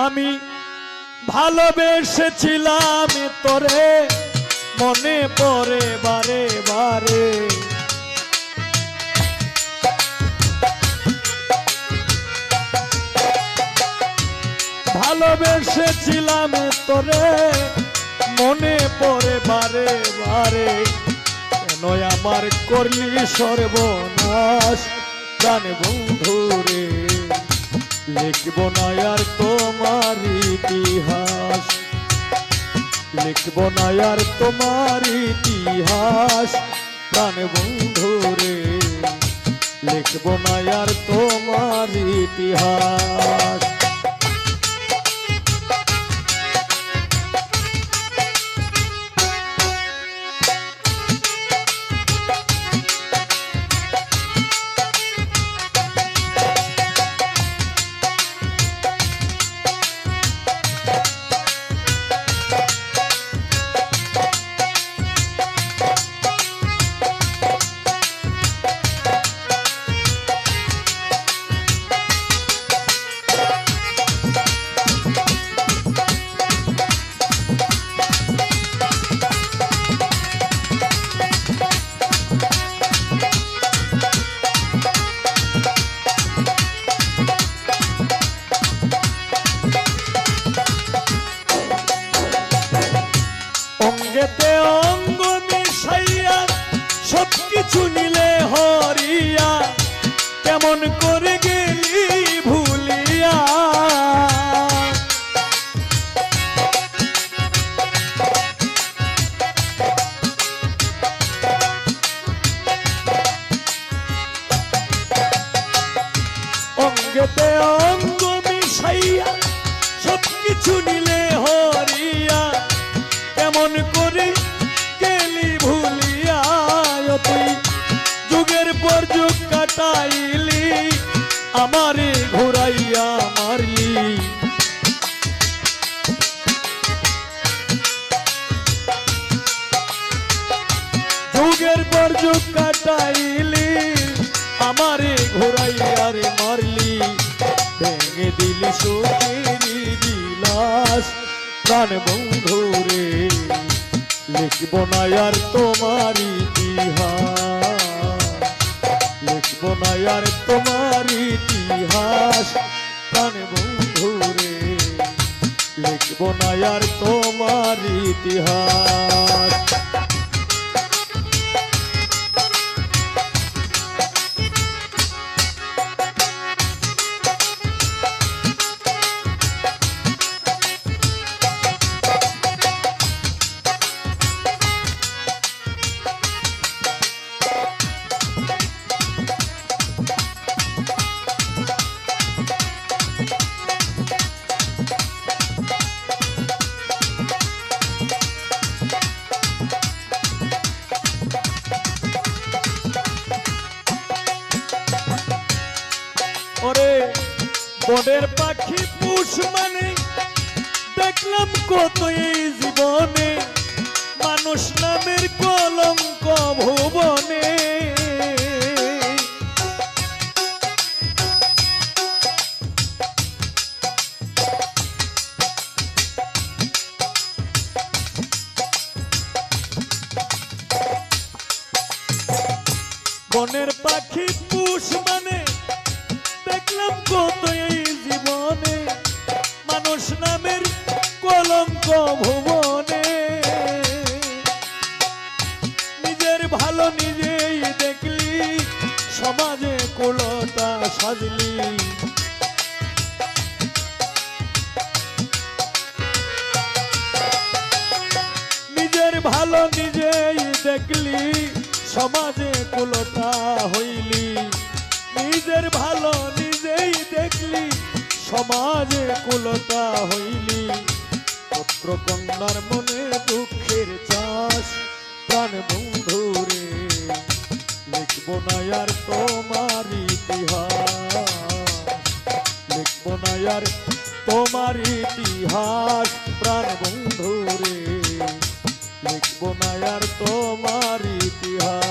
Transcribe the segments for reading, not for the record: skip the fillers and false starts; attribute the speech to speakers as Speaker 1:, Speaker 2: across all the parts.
Speaker 1: আমি ভালোবেসেছিলাম তোরে, মনে পড়ে বারে বারে। ভালোবেসেছিলাম তোরে, মনে পড়ে বারে বারে। কেন আমার করলি সর্বনাশ প্রাণ বন্ধুরে, লিখব না আর তোমার ইতিহাস, লিখব না আর তোমার ইতিহাস প্রাণ বন্ধুরে, লিখব না আর তোমার ইতিহাস। অঙ্গেতে অঙ্গ মিশাইয়া সবকিছু নিলে হরিয়া, কেমন করে গেলি ভুলিয়া। অঙ্গেতে অঙ্গ মিশাইয়া সবকিছু নিলে হরিয়া, কেমন করে গেলি ভুলিয়া। তুই যুগের পর যুগ কাটাইলি, আমারে ঘুরাইয়া মারলি। যুগের পর যুগ কাটাইলি, আমারে ঘুরাইয়া রে মারলি। ভেঙে দিলি সুখের বিলাস প্রাণ বন্ধুরে, লিখব না আর তোমার ইতিহাস, লিখব না আর তোমার ইতিহাস প্রাণ বন্ধুরে, লিখব না আর তোমার ইতিহাস। ওরে বনের পাখি পুষ মানে দেখলাম কত এই জীবনে, মানুষ নামের কলঙ্ক ভুবনে। বনের পাখি পুষ মানে দেখলাম কত এই জীবনে, মানুষ নামের কলঙ্ক ভুবনে। নিজের ভালো নিজেই দেখলি, সমাজে কুলতা সাজলি। নিজের ভালো নিজেই দেখলি, সমাজে কুলতা হইলি। নিজের ভালো নিজেই দেখলি, সমাজে কুলতা হইলি। পুত্র কন্যার মনে দুঃখের চাষ প্রাণ বন্ধুরে, লিখব না আর তোমার ইতিহাস, লিখব না আর তোমার ইতিহাস প্রাণ বন্ধুরে, লিখব না আর তোমার ইতিহাস।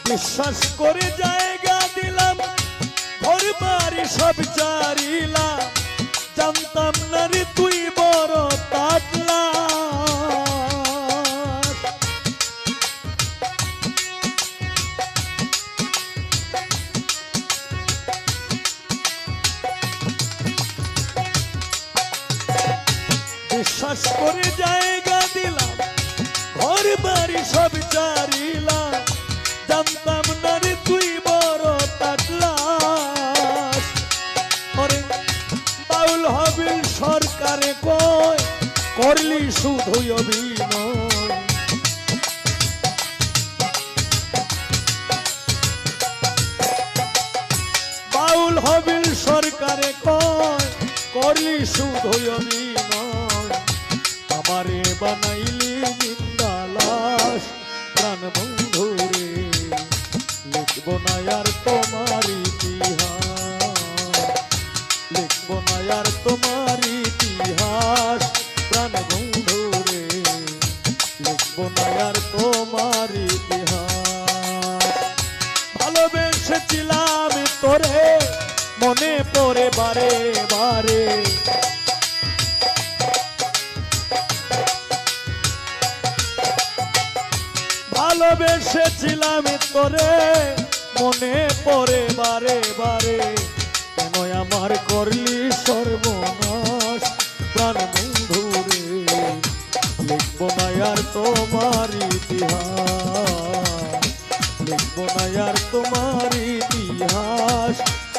Speaker 1: বিশ্বাস করে জায়গা দিলাম, ঘর বাড়ি সব চারিলাম, জানতাম না রে তুই বড় তাকলা। বিশ্বাস করে জায়গা দিলাম, ঘর বাড়ি সব চারিলাম, জানতাম না রে তুই বড় তাকলা। বাউল হবিল সরকারে কয় করলি শুধুই অভিনয়। বাউল হবিল সরকারে কয় করলি শুধুই অভিনয়। আমারে বানাইলি জিন্দা লাশ প্রাণ বন্ধুরে, লিখবো না আর তোমার ইতিহাস, লিখবো না আর তোমার ইতিহাস প্রাণ বন্ধুরে, লিখবো না আর তোমার ইতিহাস। ভালোবেসেছিলাম তোরে মনে পড়ে বারে বারে, ভালোবেসেছিলাম তোরে মনে পড়ে বারে বারে। কেন আমার করলি সর্বনাশ প্রাণ বন্ধুরে, লিখবো না আর তোমার ইতিহাস, লিখবো না আর তোমার ইতিহাস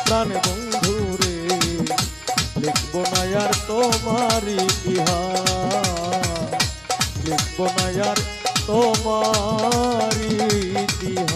Speaker 1: প্রাণ বন্ধুরে, লিখবো না আর তোমার ইতিহাস, লিখবো না আর তোমার ইতিহাস।